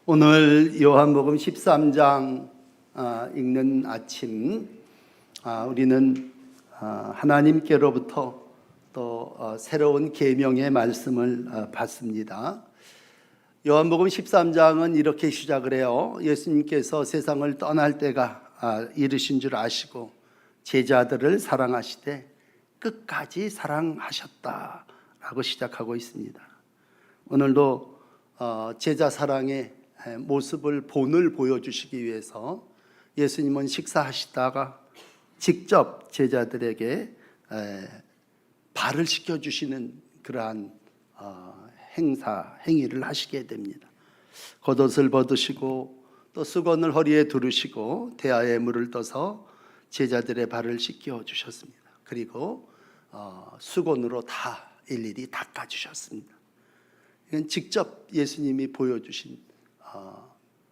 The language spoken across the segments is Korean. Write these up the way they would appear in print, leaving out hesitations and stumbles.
오늘 요한복음 13장 읽는 아침, 우리는 하나님께로부터 또 새로운 계명의 말씀을 받습니다. 요한복음 13장은 이렇게 시작을 해요. 예수님께서 세상을 떠날 때가 이르신 줄 아시고 제자들을 사랑하시되 끝까지 사랑하셨다라고 시작하고 있습니다. 오늘도 제자 사랑의 모습을 본을 보여주시기 위해서 예수님은 식사하시다가 직접 제자들에게 발을 씻겨주시는 그러한 행위를 하시게 됩니다. 겉옷을 벗으시고 또 수건을 허리에 두르시고 대야에 물을 떠서 제자들의 발을 씻겨주셨습니다. 그리고 수건으로 다 일일이 닦아주셨습니다. 이건 직접 예수님이 보여주신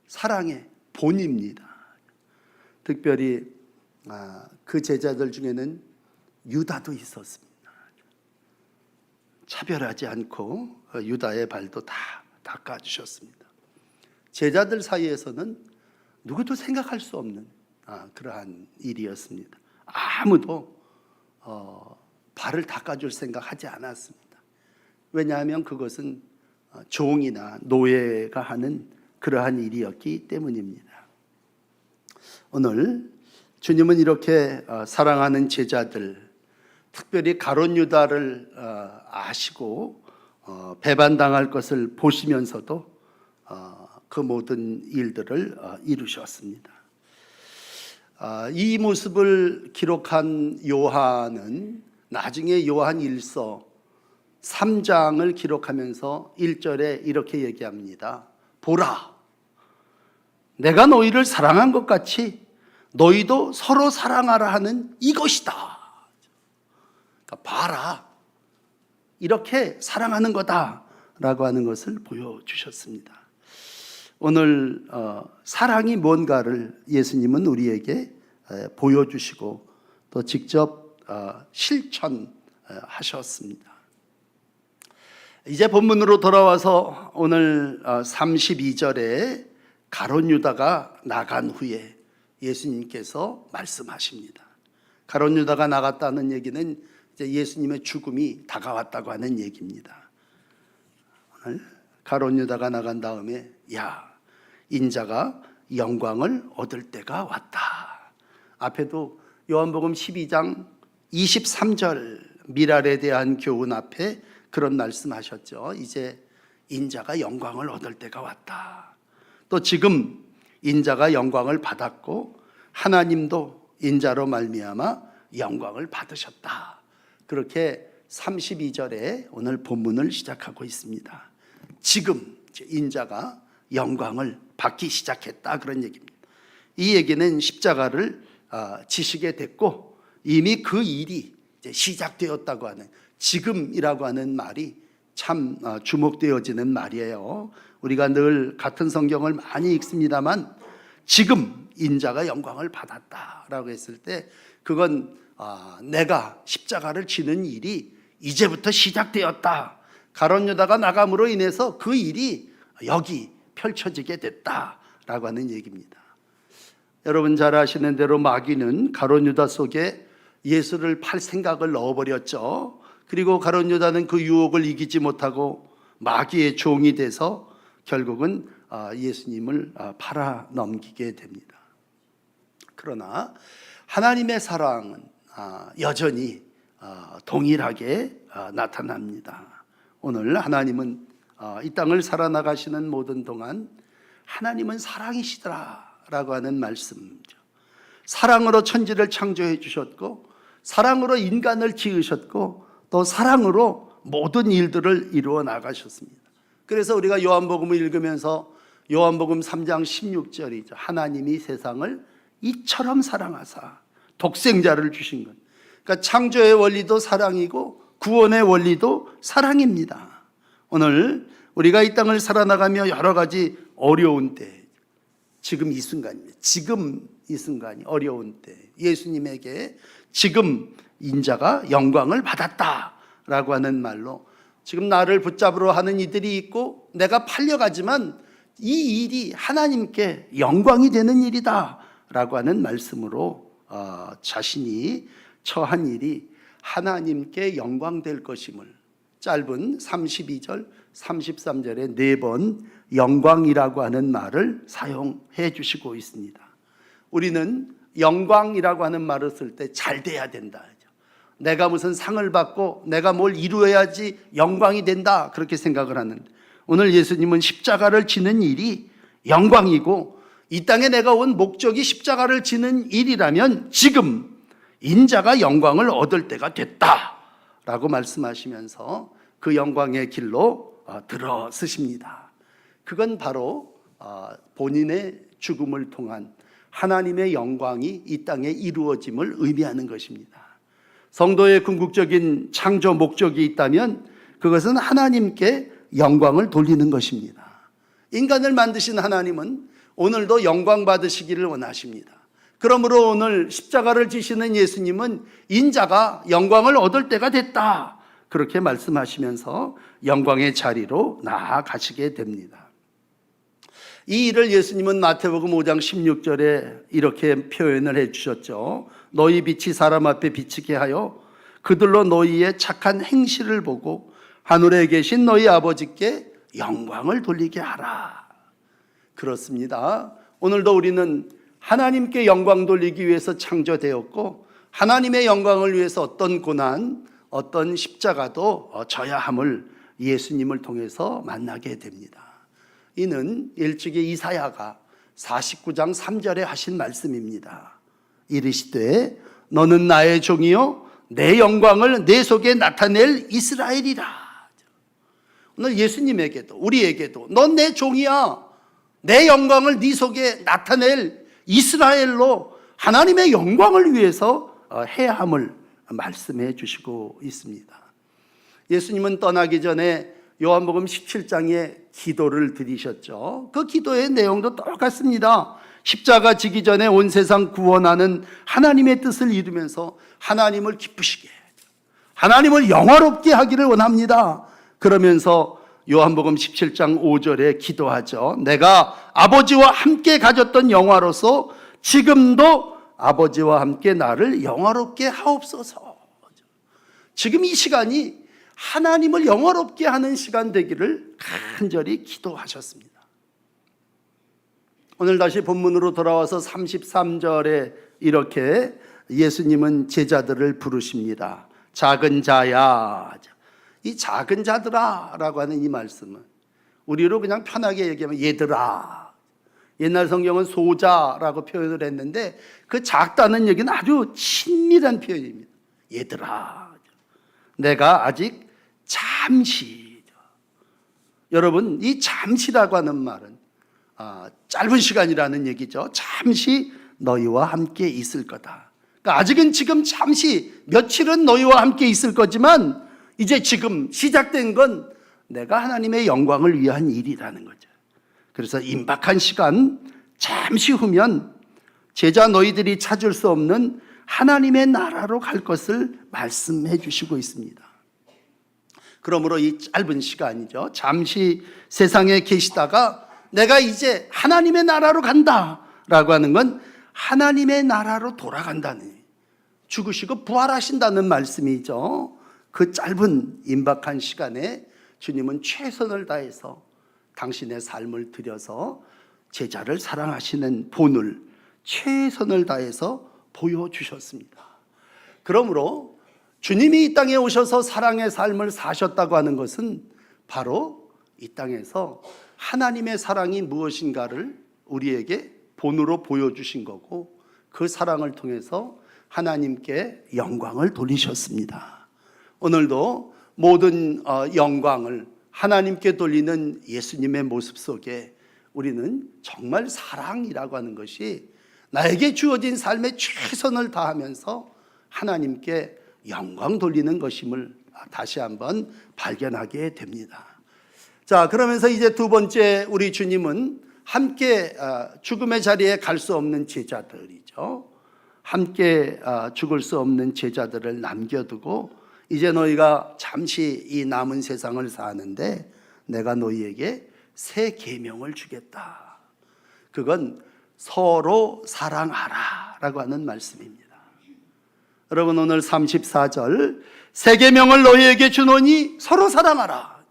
사랑의 본입니다. 특별히 그 제자들 중에는 유다도 있었습니다. 차별하지 않고 유다의 발도 다 닦아주셨습니다. 제자들 사이에서는 누구도 생각할 수 없는 그러한 일이었습니다. 아무도 발을 닦아줄 생각하지 않았습니다. 왜냐하면 그것은 종이나 노예가 하는 그러한 일이었기 때문입니다. 오늘 주님은 이렇게 사랑하는 제자들, 특별히 가룟 유다를 아시고 배반당할 것을 보시면서도 그 모든 일들을 이루셨습니다. 이 모습을 기록한 요한은 나중에 요한 1서 3장을 기록하면서 1절에 이렇게 얘기합니다. 보라, 내가 너희를 사랑한 것 같이 너희도 서로 사랑하라 하는 이것이다. 그러니까 봐라, 이렇게 사랑하는 거다라고 하는 것을 보여주셨습니다. 오늘 사랑이 뭔가를 예수님은 우리에게 보여주시고 또 직접 실천하셨습니다. 이제 본문으로 돌아와서 오늘 32절에 가룟 유다가 나간 후에 예수님께서 말씀하십니다. 가룟 유다가 나갔다는 얘기는 이제 예수님의 죽음이 다가왔다고 하는 얘기입니다. 오늘 가룟 유다가 나간 다음에 인자가 영광을 얻을 때가 왔다. 앞에도 요한복음 12장 23절 미랄에 대한 교훈 앞에 그런 말씀하셨죠. 이제 인자가 영광을 얻을 때가 왔다. 또 지금 인자가 영광을 받았고 하나님도 인자로 말미암아 영광을 받으셨다. 그렇게 32절에 오늘 본문을 시작하고 있습니다. 지금 인자가 영광을 받기 시작했다, 그런 얘기입니다. 이 얘기는 십자가를 지시게 됐고 이미 그 일이 이제 시작되었다고 하는, 지금이라고 하는 말이 참 주목되어지는 말이에요. 우리가 늘 같은 성경을 많이 읽습니다만 지금 인자가 영광을 받았다라고 했을 때 그건 내가 십자가를 지는 일이 이제부터 시작되었다. 가룟 유다가 나감으로 인해서 그 일이 여기 펼쳐지게 됐다라고 하는 얘기입니다. 여러분 잘 아시는 대로 마귀는 가룟 유다 속에 예수를 팔 생각을 넣어버렸죠. 그리고 가룟 유다는 그 유혹을 이기지 못하고 마귀의 종이 돼서 결국은 예수님을 팔아 넘기게 됩니다. 그러나 하나님의 사랑은 여전히 동일하게 나타납니다. 오늘 하나님은 이 땅을 살아나가시는 모든 동안 하나님은 사랑이시더라라고 하는 말씀이죠. 사랑으로 천지를 창조해 주셨고 사랑으로 인간을 지으셨고 또 사랑으로 모든 일들을 이루어 나가셨습니다. 그래서 우리가 요한복음을 읽으면서 요한복음 3장 16절이죠. 하나님이 세상을 이처럼 사랑하사 독생자를 주신 것. 그러니까 창조의 원리도 사랑이고 구원의 원리도 사랑입니다. 오늘 우리가 이 땅을 살아나가며 여러 가지 어려운 때, 지금 이 순간입니다. 지금 이 순간이 어려운 때 예수님에게 지금 인자가 영광을 받았다라고 하는 말로 지금 나를 붙잡으러 하는 이들이 있고 내가 팔려가지만 이 일이 하나님께 영광이 되는 일이다 라고 하는 말씀으로 자신이 처한 일이 하나님께 영광될 것임을 짧은 32절 33절에 4번 영광이라고 하는 말을 사용해 주시고 있습니다. 우리는 영광이라고 하는 말을 쓸 때 잘 돼야 된다, 내가 무슨 상을 받고 내가 뭘 이루어야지 영광이 된다, 그렇게 생각을 하는데, 오늘 예수님은 십자가를 지는 일이 영광이고 이 땅에 내가 온 목적이 십자가를 지는 일이라면 지금 인자가 영광을 얻을 때가 됐다라고 말씀하시면서 그 영광의 길로 들어서십니다. 그건 바로 본인의 죽음을 통한 하나님의 영광이 이 땅에 이루어짐을 의미하는 것입니다. 성도의 궁극적인 창조 목적이 있다면 그것은 하나님께 영광을 돌리는 것입니다. 인간을 만드신 하나님은 오늘도 영광 받으시기를 원하십니다. 그러므로 오늘 십자가를 지시는 예수님은 인자가 영광을 얻을 때가 됐다, 그렇게 말씀하시면서 영광의 자리로 나아가시게 됩니다. 이 일을 예수님은 마태복음 5장 16절에 이렇게 표현을 해 주셨죠. 너희 빛이 사람 앞에 비치게 하여 그들로 너희의 착한 행실을 보고 하늘에 계신 너희 아버지께 영광을 돌리게 하라. 그렇습니다. 오늘도 우리는 하나님께 영광 돌리기 위해서 창조되었고 하나님의 영광을 위해서 어떤 고난, 어떤 십자가도 져야 함을 예수님을 통해서 만나게 됩니다. 이는 일찍이 이사야가 49장 3절에 하신 말씀입니다. 이르시되 너는 나의 종이요 내 영광을 내 속에 나타낼 이스라엘이라. 오늘 예수님에게도 우리에게도 넌 내 종이야, 내 영광을 네 속에 나타낼 이스라엘로 하나님의 영광을 위해서 해야 함을 말씀해 주시고 있습니다. 예수님은 떠나기 전에 요한복음 17장에 기도를 드리셨죠. 그 기도의 내용도 똑같습니다. 십자가 지기 전에 온 세상 구원하는 하나님의 뜻을 이루면서 하나님을 기쁘시게, 하나님을 영화롭게 하기를 원합니다. 그러면서 요한복음 17장 5절에 기도하죠. 내가 아버지와 함께 가졌던 영화로서 지금도 아버지와 함께 나를 영화롭게 하옵소서. 지금 이 시간이 하나님을 영화롭게 하는 시간 되기를 간절히 기도하셨습니다. 오늘 다시 본문으로 돌아와서 33절에 이렇게 예수님은 제자들을 부르십니다. 작은 자야, 이 작은 자들아 라고 하는 이 말씀은 우리로 그냥 편하게 얘기하면 얘들아, 옛날 성경은 소자라고 표현을 했는데 그 작다는 얘기는 아주 친밀한 표현입니다. 얘들아, 내가 아직 잠시, 여러분 이 잠시라고 하는 말은 짧은 시간이라는 얘기죠. 잠시 너희와 함께 있을 거다. 그러니까 아직은 지금 잠시 며칠은 너희와 함께 있을 거지만 이제 지금 시작된 건 내가 하나님의 영광을 위한 일이라는 거죠. 그래서 임박한 시간 잠시 후면 제자 너희들이 찾을 수 없는 하나님의 나라로 갈 것을 말씀해 주시고 있습니다. 그러므로 이 짧은 시간이죠. 잠시 세상에 계시다가 내가 이제 하나님의 나라로 간다라고 하는 건 하나님의 나라로 돌아간다는, 죽으시고 부활하신다는 말씀이죠. 그 짧은 임박한 시간에 주님은 최선을 다해서 당신의 삶을 들여서 제자를 사랑하시는 본을 최선을 다해서 보여주셨습니다. 그러므로 주님이 이 땅에 오셔서 사랑의 삶을 사셨다고 하는 것은 바로 이 땅에서 하나님의 사랑이 무엇인가를 우리에게 본으로 보여주신 거고, 그 사랑을 통해서 하나님께 영광을 돌리셨습니다. 오늘도 모든 영광을 하나님께 돌리는 예수님의 모습 속에 우리는 정말 사랑이라고 하는 것이 나에게 주어진 삶에 최선을 다하면서 하나님께 영광 돌리는 것임을 다시 한번 발견하게 됩니다. 자, 그러면서 이제 두 번째, 우리 주님은 함께 죽음의 자리에 갈 수 없는 제자들이죠. 함께 죽을 수 없는 제자들을 남겨두고 이제 너희가 잠시 이 남은 세상을 사는데 내가 너희에게 새 계명을 주겠다. 그건 서로 사랑하라 라고 하는 말씀입니다. 여러분, 오늘 34절 새 계명을 너희에게 주노니 서로 사랑하라.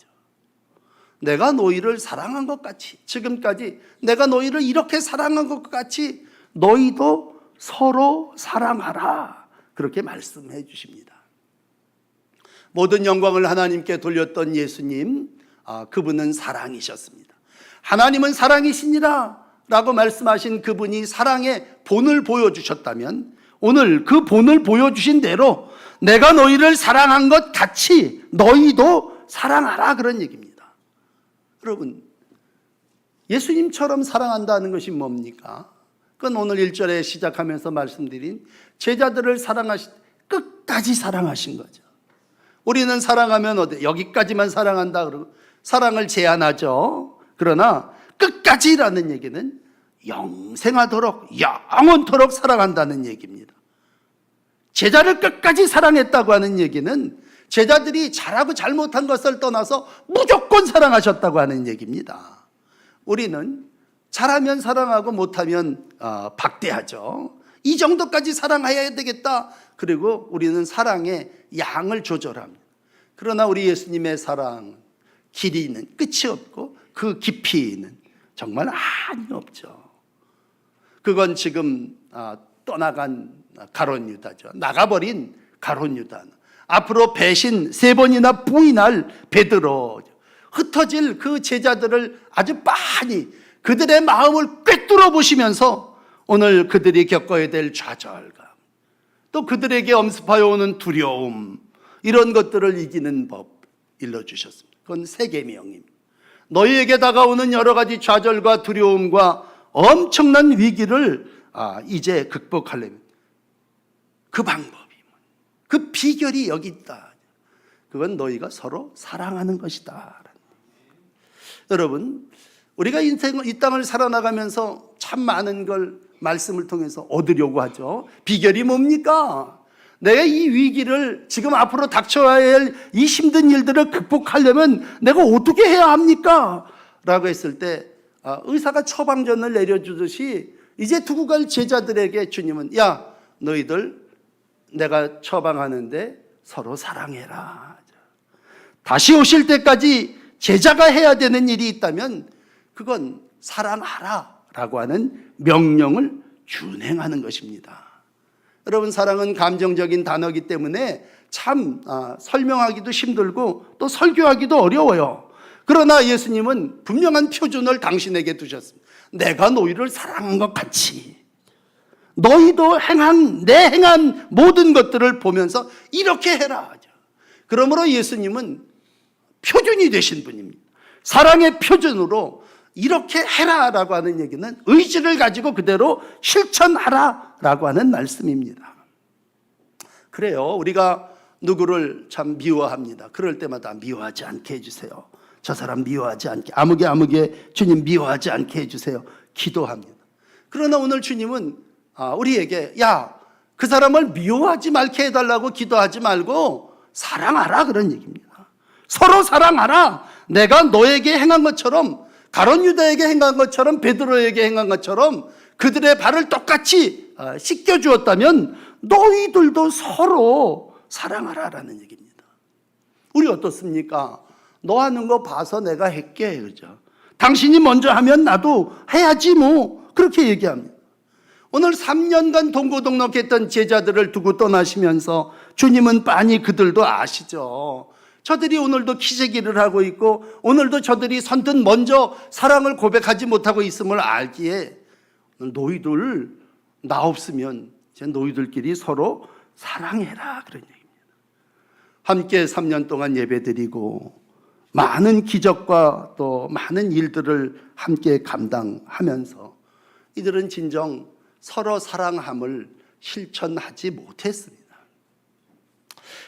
내가 너희를 사랑한 것 같이, 지금까지 내가 너희를 이렇게 사랑한 것 같이 너희도 서로 사랑하라. 그렇게 말씀해 주십니다. 모든 영광을 하나님께 돌렸던 예수님, 그분은 사랑이셨습니다. 하나님은 사랑이시니라 라고 말씀하신 그분이 사랑의 본을 보여주셨다면 오늘 그 본을 보여주신 대로 내가 너희를 사랑한 것 같이 너희도 사랑하라, 그런 얘기입니다. 여러분, 예수님처럼 사랑한다는 것이 뭡니까? 그건 오늘 1절에 시작하면서 말씀드린 제자들을 끝까지 사랑하신 거죠. 우리는 사랑하면 여기까지만 사랑한다 그러고 사랑을 제한하죠. 그러나 끝까지라는 얘기는 영생하도록, 영원토록 사랑한다는 얘기입니다. 제자를 끝까지 사랑했다고 하는 얘기는 제자들이 잘하고 잘못한 것을 떠나서 무조건 사랑하셨다고 하는 얘기입니다. 우리는 잘하면 사랑하고 못하면 박대하죠. 이 정도까지 사랑해야 되겠다. 그리고 우리는 사랑의 양을 조절합니다. 그러나 우리 예수님의 사랑 길이는 끝이 없고 그 깊이는 정말 한이 없죠. 그건 지금 떠나간 가룟 유다죠. 나가버린 가룟 유다. 앞으로 배신 3번이나 부인할 베드로, 흩어질 그 제자들을 아주 빤히 그들의 마음을 꿰뚫어 보시면서 오늘 그들이 겪어야 될 좌절감, 또 그들에게 엄습하여 오는 두려움, 이런 것들을 이기는 법 일러주셨습니다. 그건 새 계명입니다. 너희에게 다가오는 여러 가지 좌절과 두려움과 엄청난 위기를 이제 극복하려면 그 방법이, 그 비결이 여기 있다. 그건 너희가 서로 사랑하는 것이다. 여러분, 우리가 이 땅을 살아나가면서 참 많은 걸 말씀을 통해서 얻으려고 하죠. 비결이 뭡니까? 내가 이 위기를, 지금 앞으로 닥쳐야 할 이 힘든 일들을 극복하려면 내가 어떻게 해야 합니까? 라고 했을 때 의사가 처방전을 내려주듯이 이제 두고 갈 제자들에게 주님은, 야, 너희들 내가 처방하는데 서로 사랑해라. 다시 오실 때까지 제자가 해야 되는 일이 있다면 그건 사랑하라 라고 하는 명령을 준행하는 것입니다. 여러분, 사랑은 감정적인 단어이기 때문에 참 설명하기도 힘들고 또 설교하기도 어려워요. 그러나 예수님은 분명한 표준을 당신에게 두셨습니다. 내가 너희를 사랑한 것 같이 너희도 내 행한 모든 것들을 보면서 이렇게 해라. 그러므로 예수님은 표준이 되신 분입니다. 사랑의 표준으로 이렇게 해라라고 하는 얘기는 의지를 가지고 그대로 실천하라라고 하는 말씀입니다. 그래요, 우리가 누구를 참 미워합니다. 그럴 때마다 미워하지 않게 해주세요. 저 사람 미워하지 않게, 아무개 주님 미워하지 않게 해주세요. 기도합니다. 그러나 오늘 주님은 우리에게, 야, 그 사람을 미워하지 말게 해달라고 기도하지 말고 사랑하라, 그런 얘기입니다. 서로 사랑하라. 내가 너에게 행한 것처럼, 가룟 유다에게 행한 것처럼, 베드로에게 행한 것처럼 그들의 발을 똑같이 씻겨주었다면 너희들도 서로 사랑하라라는 얘기입니다. 우리 어떻습니까? 너 하는 거 봐서 내가 할게, 그죠? 당신이 먼저 하면 나도 해야지 뭐, 그렇게 얘기합니다. 오늘 3년간 동고동락했던 제자들을 두고 떠나시면서 주님은 빤히 그들도 아시죠. 저들이 오늘도 기재기를 하고 있고 오늘도 저들이 선뜻 먼저 사랑을 고백하지 못하고 있음을 알기에 너희들 나 없으면 이제 너희들끼리 서로 사랑해라, 그런 얘기입니다. 함께 3년 동안 예배드리고 많은 기적과 또 많은 일들을 함께 감당하면서 이들은 진정 서로 사랑함을 실천하지 못했습니다.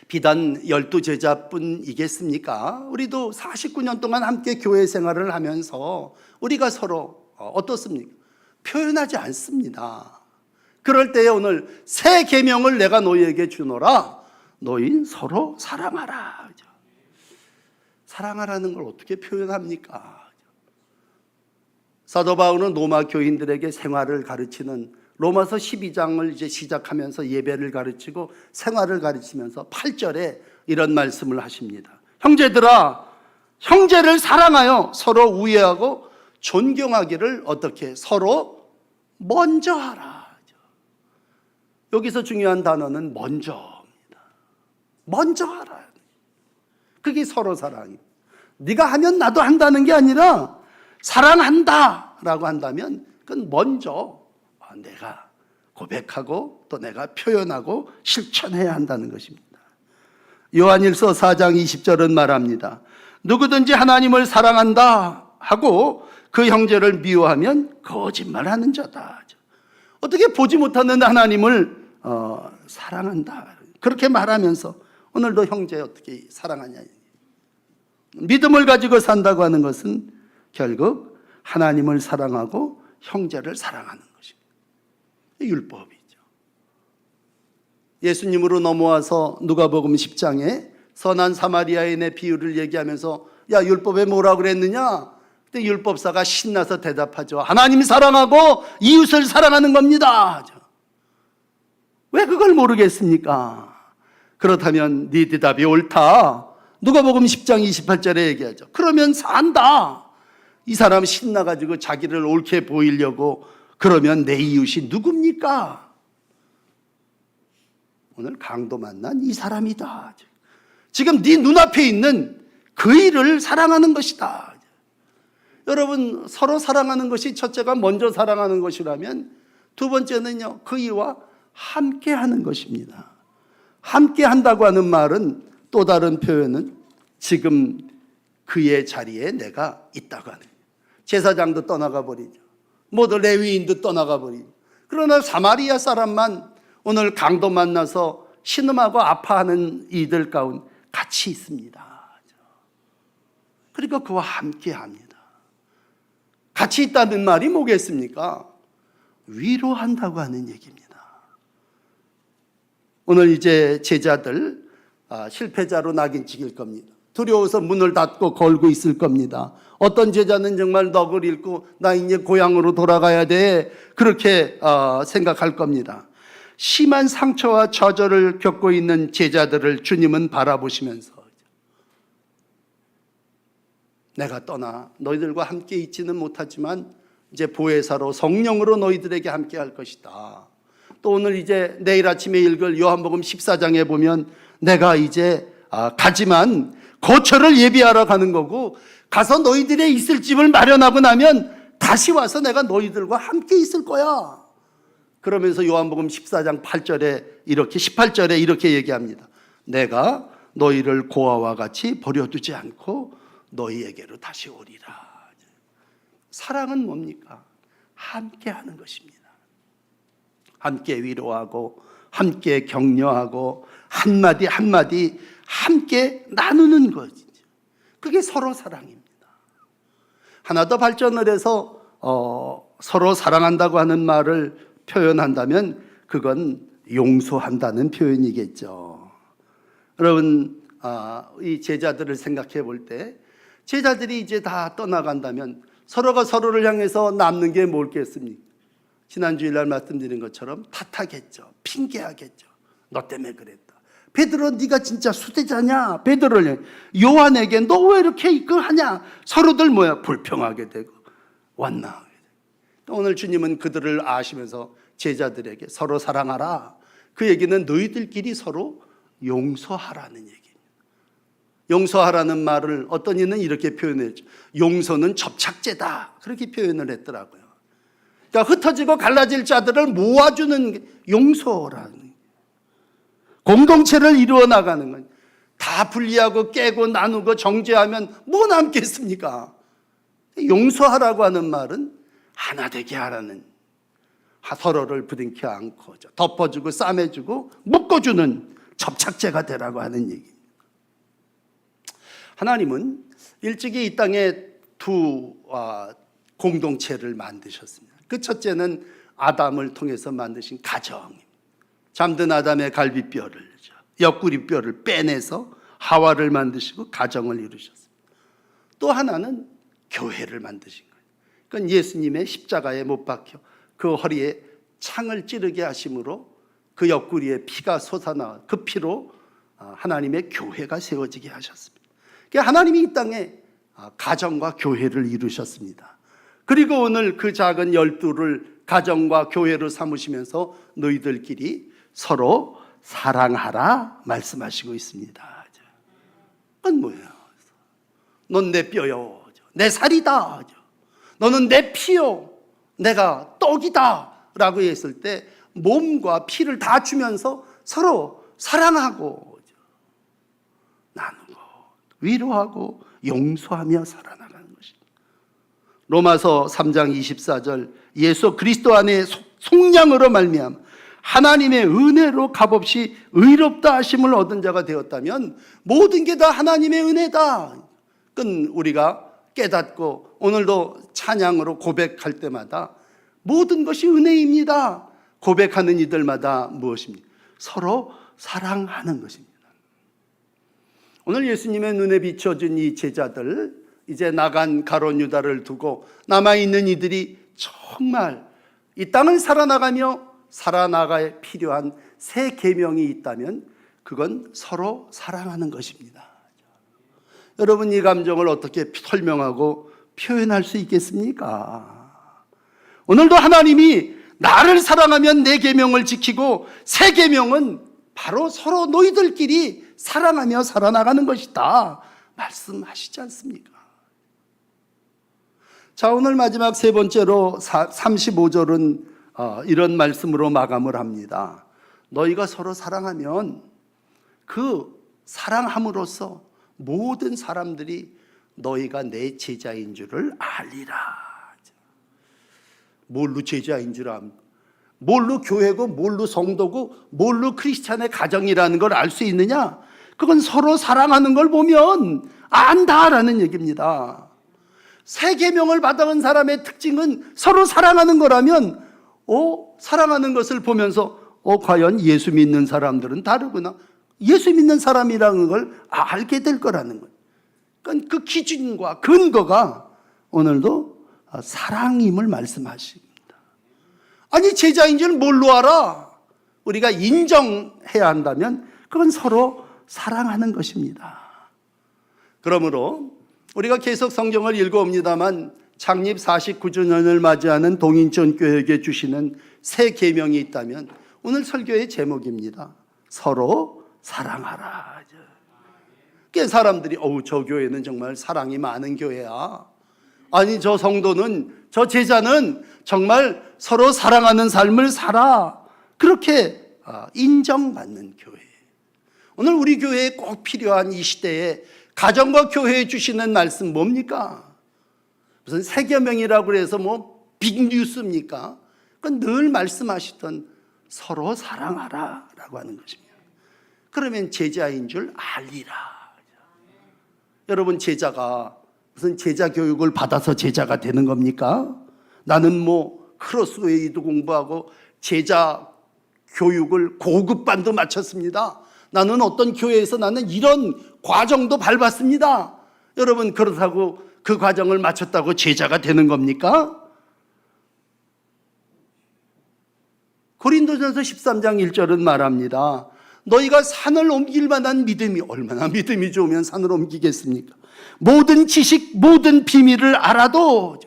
비단 12제자뿐이겠습니까? 우리도 49년 동안 함께 교회 생활을 하면서 우리가 서로 어떻습니까? 표현하지 않습니다. 그럴 때에 오늘 새 계명을 내가 너희에게 주노라. 너희 서로 사랑하라. 사랑하라는 걸 어떻게 표현합니까? 사도 바울은 로마 교인들에게 생활을 가르치는 로마서 12장을 이제 시작하면서 예배를 가르치고 생활을 가르치면서 8절에 이런 말씀을 하십니다. 형제들아, 형제를 사랑하여 서로 우애하고 존경하기를 어떻게 서로 먼저 하라. 여기서 중요한 단어는 먼저입니다. 먼저 하라. 그게 서로 사랑입니다. 네가 하면 나도 한다는 게 아니라 사랑한다라고 한다면 그건 먼저 내가 고백하고 또 내가 표현하고 실천해야 한다는 것입니다. 요한일서 4장 20절은 말합니다. 누구든지 하나님을 사랑한다 하고 그 형제를 미워하면 거짓말하는 자다. 어떻게 보지 못하는 하나님을 사랑한다 그렇게 말하면서 오늘도 형제 어떻게 사랑하냐. 믿음을 가지고 산다고 하는 것은 결국 하나님을 사랑하고 형제를 사랑하는 것입니다. 율법이죠. 예수님으로 넘어와서 누가복음 10장에 선한 사마리아인의 비유를 얘기하면서 야, 율법에 뭐라고 그랬느냐? 그때 율법사가 신나서 대답하죠. 하나님 사랑하고 이웃을 사랑하는 겁니다. 왜 그걸 모르겠습니까? 그렇다면 네 대답이 옳다. 누가복음 10장 28절에 얘기하죠. 그러면 산다. 이 사람 신나가지고 자기를 옳게 보이려고 그러면 내 이웃이 누굽니까? 오늘 강도 만난 이 사람이다. 지금 네 눈앞에 있는 그 일을 사랑하는 것이다. 여러분, 서로 사랑하는 것이 첫째가 먼저 사랑하는 것이라면 두 번째는요, 그 이와 함께 하는 것입니다. 함께 한다고 하는 말은 또 다른 표현은 지금 그의 자리에 내가 있다고 하는 거예요. 제사장도 떠나가 버리죠. 모두 레위인도 떠나가 버리죠. 그러나 사마리아 사람만 오늘 강도 만나서 신음하고 아파하는 이들 가운데 같이 있습니다. 그러니까 그와 함께 합니다. 같이 있다는 말이 뭐겠습니까? 위로한다고 하는 얘기입니다. 오늘 이제 제자들 실패자로 낙인 찍힐 겁니다. 두려워서 문을 닫고 걸고 있을 겁니다. 어떤 제자는 정말 넋을 잃고 나 이제 고향으로 돌아가야 돼 그렇게 생각할 겁니다. 심한 상처와 좌절을 겪고 있는 제자들을 주님은 바라보시면서 내가 떠나 너희들과 함께 있지는 못하지만 이제 보혜사로 성령으로 너희들에게 함께 할 것이다. 또 오늘 이제 내일 아침에 읽을 요한복음 14장에 보면 내가 이제 가지만 거처를 예비하러 가는 거고 가서 너희들의 있을 집을 마련하고 나면 다시 와서 내가 너희들과 함께 있을 거야. 그러면서 요한복음 14장 8절에 이렇게 18절에 이렇게 얘기합니다. 내가 너희를 고아와 같이 버려두지 않고 너희에게로 다시 오리라. 사랑은 뭡니까? 함께 하는 것입니다. 함께 위로하고 함께 격려하고 한마디 한마디 함께 나누는 것이죠. 그게 서로 사랑입니다. 하나 더 발전을 해서 서로 사랑한다고 하는 말을 표현한다면 그건 용서한다는 표현이겠죠. 여러분, 이 제자들을 생각해 볼 때 제자들이 이제 다 떠나간다면 서로가 서로를 향해서 남는 게 뭘겠습니까? 지난 주일날 말씀드린 것처럼 탓하겠죠. 핑계하겠죠. 너 때문에 그랬다. 베드로 네가 진짜 수대자냐? 베드로를 요한에게 너 왜 이렇게 이끌하냐? 서로들 불평하게 되고 완나하게 되고. 오늘 주님은 그들을 아시면서 제자들에게 서로 사랑하라. 그 얘기는 너희들끼리 서로 용서하라는 얘기입니다. 용서하라는 말을 어떤 이는 이렇게 표현했죠. 용서는 접착제다. 그렇게 표현을 했더라고요. 그러니까 흩어지고 갈라질 자들을 모아주는 용서라는 공동체를 이루어 나가는 건 다 분리하고 깨고 나누고 정죄하면 뭐 남겠습니까? 용서하라고 하는 말은 하나 되게 하라는, 서로를 부둥켜 안고 덮어주고 싸매주고 묶어주는 접착제가 되라고 하는 얘기입니다. 하나님은 일찍이 이 땅에 두 공동체를 만드셨습니다. 그 첫째는 아담을 통해서 만드신 가정입니다. 잠든 아담의 갈비뼈를, 옆구리뼈를 빼내서 하와를 만드시고 가정을 이루셨습니다. 또 하나는 교회를 만드신 거예요. 그건 예수님의 십자가에 못 박혀 그 허리에 창을 찌르게 하심으로 그 옆구리에 피가 솟아나 그 피로 하나님의 교회가 세워지게 하셨습니다. 하나님이 이 땅에 가정과 교회를 이루셨습니다. 그리고 오늘 그 작은 12를 가정과 교회로 삼으시면서 너희들끼리 서로 사랑하라 말씀하시고 있습니다. 그건 뭐예요? 넌 내 뼈요, 내 살이다, 너는 내 피요, 내가 떡이다 라고 했을 때 몸과 피를 다 주면서 서로 사랑하고 나누고 위로하고 용서하며 살아나가는 것입니다. 로마서 3장 24절 예수 그리스도 안에 속량으로 말미암아 하나님의 은혜로 값없이 의롭다 하심을 얻은 자가 되었다면 모든 게 다 하나님의 은혜다. 그건 우리가 깨닫고 오늘도 찬양으로 고백할 때마다 모든 것이 은혜입니다. 고백하는 이들마다 무엇입니까? 서로 사랑하는 것입니다. 오늘 예수님의 눈에 비춰진 이 제자들, 이제 나간 가룟 유다를 두고 남아있는 이들이 정말 이 땅을 살아나가며 살아나가야 필요한 새 계명이 있다면 그건 서로 사랑하는 것입니다. 여러분, 이 감정을 어떻게 설명하고 표현할 수 있겠습니까? 오늘도 하나님이 나를 사랑하면 내 계명을 지키고 새 계명은 바로 서로 너희들끼리 사랑하며 살아나가는 것이다 말씀하시지 않습니까? 자, 오늘 마지막 세 번째로 35절은 이런 말씀으로 마감을 합니다. 너희가 서로 사랑하면 그 사랑함으로써 모든 사람들이 너희가 내 제자인 줄을 알리라. 뭘로 제자인 줄 압니까? 뭘로 교회고 뭘로 성도고 뭘로 크리스찬의 가정이라는 걸 알 수 있느냐? 그건 서로 사랑하는 걸 보면 안다라는 얘기입니다. 새 계명을 받아온 사람의 특징은 서로 사랑하는 거라면 사랑하는 것을 보면서 과연 예수 믿는 사람들은 다르구나. 예수 믿는 사람이라는 걸 알게 될 거라는 거예요. 그러니까 그 기준과 근거가 오늘도 사랑임을 말씀하십니다. 아니, 제자인 줄 뭘로 알아? 우리가 인정해야 한다면 그건 서로 사랑하는 것입니다. 그러므로 우리가 계속 성경을 읽어옵니다만 창립 49주년을 맞이하는 동인천교회에게 주시는 새 계명이 있다면 오늘 설교의 제목입니다. 서로 사랑하라. 사람들이 저 교회는 정말 사랑이 많은 교회야. 아니, 저 성도는, 저 제자는 정말 서로 사랑하는 삶을 살아. 그렇게 인정받는 교회. 오늘 우리 교회에 꼭 필요한 이 시대에 가정과 교회에 주시는 말씀 뭡니까? 무슨 새 계명이라고 해서 빅뉴스입니까? 그건 늘 말씀하시던 서로 사랑하라 라고 하는 것입니다. 그러면 제자인 줄 알리라. 여러분, 제자가 무슨 제자 교육을 받아서 제자가 되는 겁니까? 나는 크로스웨이도 공부하고 제자 교육을 고급반도 마쳤습니다. 나는 어떤 교회에서 나는 이런 과정도 밟았습니다. 여러분, 그렇다고 그 과정을 마쳤다고 제자가 되는 겁니까? 고린도전서 13장 1절은 말합니다. 너희가 산을 옮길 만한 믿음이, 얼마나 믿음이 좋으면 산을 옮기겠습니까? 모든 지식, 모든 비밀을 알아도,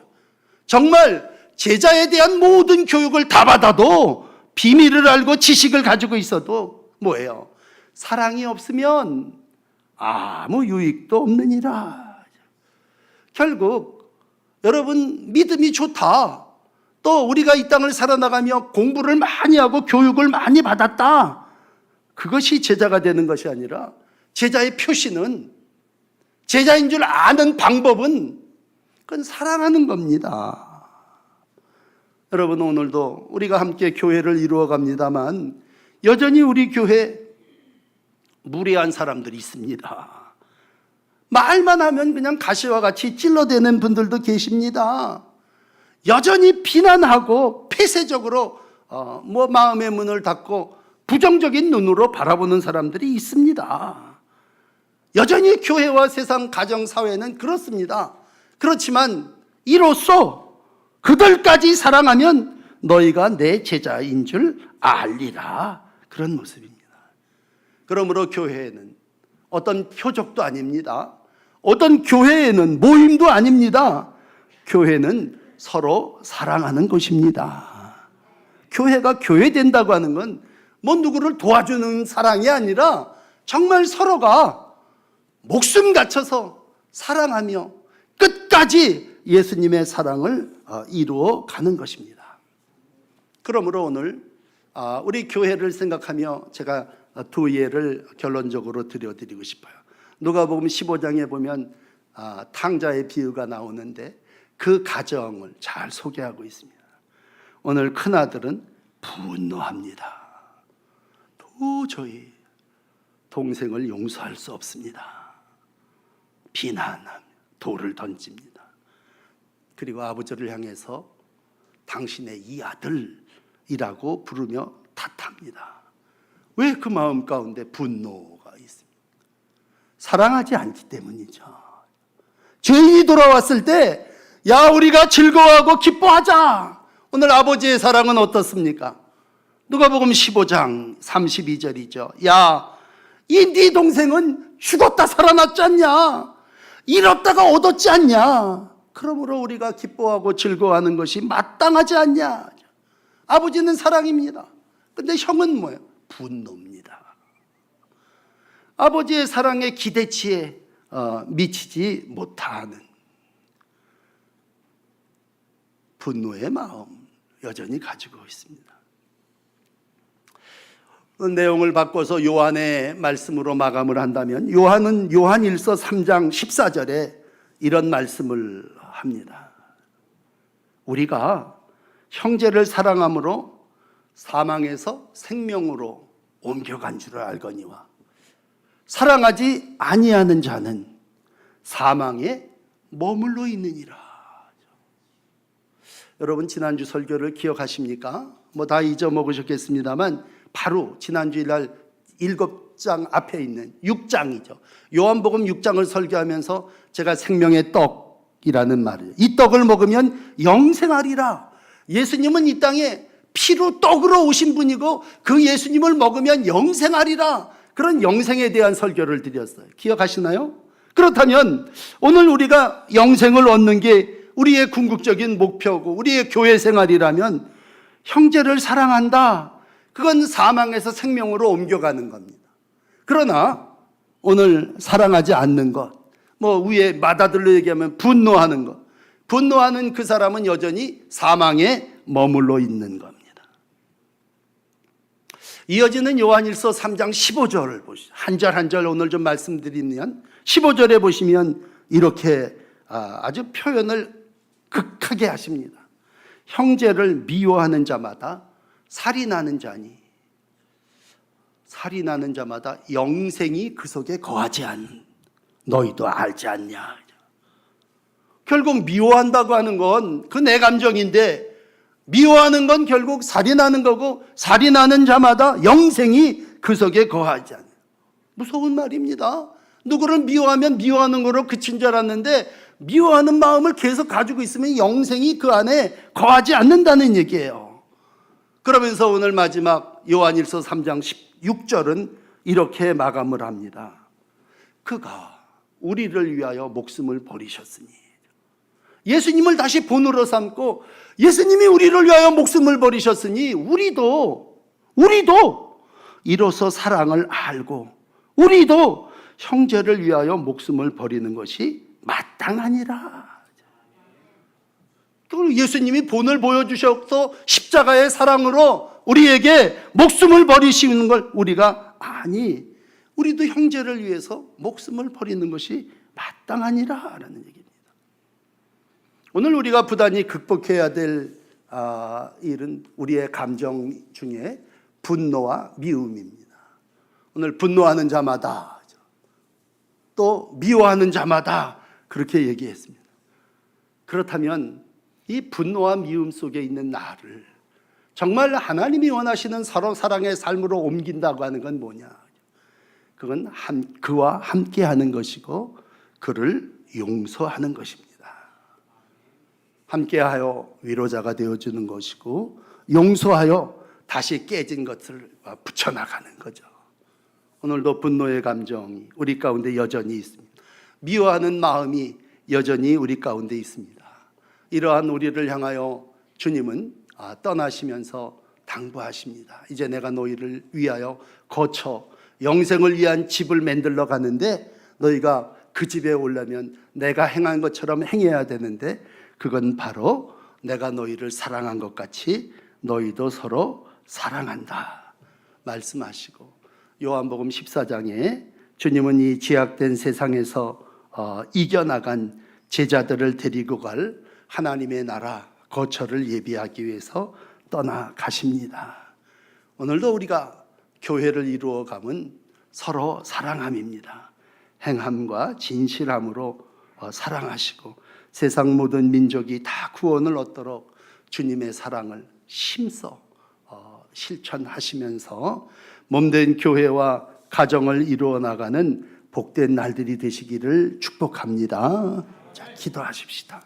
정말 제자에 대한 모든 교육을 다 받아도 비밀을 알고 지식을 가지고 있어도 뭐예요? 사랑이 없으면 아무 유익도 없느니라. 결국 여러분, 믿음이 좋다, 또 우리가 이 땅을 살아나가며 공부를 많이 하고 교육을 많이 받았다, 그것이 제자가 되는 것이 아니라 제자의 표시는, 제자인 줄 아는 방법은 그건 사랑하는 겁니다. 여러분, 오늘도 우리가 함께 교회를 이루어 갑니다만 여전히 우리 교회 무례한 사람들이 있습니다. 말만 하면 그냥 가시와 같이 찔러대는 분들도 계십니다. 여전히 비난하고 폐쇄적으로 마음의 문을 닫고 부정적인 눈으로 바라보는 사람들이 있습니다. 여전히 교회와 세상 가정 사회는 그렇습니다. 그렇지만 이로써 그들까지 사랑하면 너희가 내 제자인 줄 알리라. 그런 모습입니다. 그러므로 교회에는 어떤 표적도 아닙니다. 어떤 교회에는 모임도 아닙니다. 교회는 서로 사랑하는 것입니다. 교회가 교회된다고 하는 건 뭐 누구를 도와주는 사랑이 아니라 정말 서로가 목숨 갖춰서 사랑하며 끝까지 예수님의 사랑을 이루어 가는 것입니다. 그러므로 오늘 우리 교회를 생각하며 제가 두 예를 결론적으로 드려드리고 싶어요. 누가복음 15장에 보면 탕자의 비유가 나오는데 그 가정을 잘 소개하고 있습니다. 오늘 큰아들은 분노합니다. 도저히 동생을 용서할 수 없습니다. 비난합니다. 돌을 던집니다. 그리고 아버지를 향해서 당신의 이 아들이라고 부르며 탓합니다. 왜 그 마음 가운데 분노가 있습니까? 사랑하지 않기 때문이죠. 죄인이 돌아왔을 때 야 우리가 즐거워하고 기뻐하자. 오늘 아버지의 사랑은 어떻습니까? 누가복음 15장 32절이죠. 야, 이 네 동생은 죽었다 살아났지 않냐? 잃었다가 얻었지 않냐? 그러므로 우리가 기뻐하고 즐거워하는 것이 마땅하지 않냐? 아버지는 사랑입니다. 근데 형은 뭐예요? 분노입니다. 아버지의 사랑의 기대치에 미치지 못하는 분노의 마음 여전히 가지고 있습니다. 내용을 바꿔서 요한의 말씀으로 마감을 한다면 요한은 요한일서 3장 14절에 이런 말씀을 합니다. 우리가 형제를 사랑함으로 사망에서 생명으로 옮겨간 줄을 알거니와 사랑하지 아니하는 자는 사망에 머물러 있느니라. 여러분 지난주 설교를 기억하십니까? 뭐 다 잊어먹으셨겠습니다만 바로 지난주일 날 7장 앞에 있는 6장이죠. 요한복음 6장을 설교하면서 제가 생명의 떡이라는 말을, 이 떡을 먹으면 영생하리라. 예수님은 이 땅에 피로 떡으로 오신 분이고 그 예수님을 먹으면 영생하리라. 그런 영생에 대한 설교를 드렸어요. 기억하시나요? 그렇다면 오늘 우리가 영생을 얻는 게 우리의 궁극적인 목표고 우리의 교회 생활이라면 형제를 사랑한다. 그건 사망에서 생명으로 옮겨가는 겁니다. 그러나 오늘 사랑하지 않는 것, 뭐 위에 마다들로 얘기하면 분노하는 것, 분노하는 그 사람은 여전히 사망에 머물러 있는 겁니다. 이어지는 요한일서 3장 15절을 보시죠. 한 절 한 절 오늘 좀 말씀드리면 15절에 보시면 이렇게 아주 표현을 극하게 하십니다. 형제를 미워하는 자마다 살이 나는 자니 살이 나는 자마다 영생이 그 속에 거하지 않는 너희도 알지 않냐. 결국 미워한다고 하는 건 그 내 감정인데 미워하는 건 결국 살이 나는 거고 살이 나는 자마다 영생이 그 속에 거하지 않는. 무서운 말입니다. 누구를 미워하면 미워하는 거로 그친 줄 알았는데 미워하는 마음을 계속 가지고 있으면 영생이 그 안에 거하지 않는다는 얘기예요. 그러면서 오늘 마지막 요한일서 3장 16절은 이렇게 마감을 합니다. 그가 우리를 위하여 목숨을 버리셨으니, 예수님을 다시 본으로 삼고 예수님이 우리를 위하여 목숨을 버리셨으니 우리도 이로써 사랑을 알고 우리도 형제를 위하여 목숨을 버리는 것이 마땅하니라. 예수님이 본을 보여주셔서 십자가의 사랑으로 우리에게 목숨을 버리시는 걸 우리가 아니, 우리도 형제를 위해서 목숨을 버리는 것이 마땅하니라 라는 얘기입니다. 오늘 우리가 부단히 극복해야 될 일은 우리의 감정 중에 분노와 미움입니다. 오늘 분노하는 자마다 또 미워하는 자마다 그렇게 얘기했습니다. 그렇다면 이 분노와 미움 속에 있는 나를 정말 하나님이 원하시는 서로 사랑의 삶으로 옮긴다고 하는 건 뭐냐? 그건 그와 함께하는 것이고 그를 용서하는 것입니다. 함께하여 위로자가 되어주는 것이고, 용서하여 다시 깨진 것을 붙여나가는 거죠. 오늘도 분노의 감정이 우리 가운데 여전히 있습니다. 미워하는 마음이 여전히 우리 가운데 있습니다. 이러한 우리를 향하여 주님은 떠나시면서 당부하십니다. 이제 내가 너희를 위하여 거쳐 영생을 위한 집을 만들러 가는데, 너희가 그 집에 오려면 내가 행한 것처럼 행해야 되는데, 그건 바로 내가 너희를 사랑한 것 같이 너희도 서로 사랑한다 말씀하시고, 요한복음 14장에 주님은 이 죄악된 세상에서 이겨나간 제자들을 데리고 갈 하나님의 나라 거처를 예비하기 위해서 떠나가십니다. 오늘도 우리가 교회를 이루어 가면 서로 사랑함입니다. 행함과 진실함으로 사랑하시고, 세상 모든 민족이 다 구원을 얻도록 주님의 사랑을 힘써 실천하시면서 몸된 교회와 가정을 이루어 나가는 복된 날들이 되시기를 축복합니다. 자, 기도하십시다.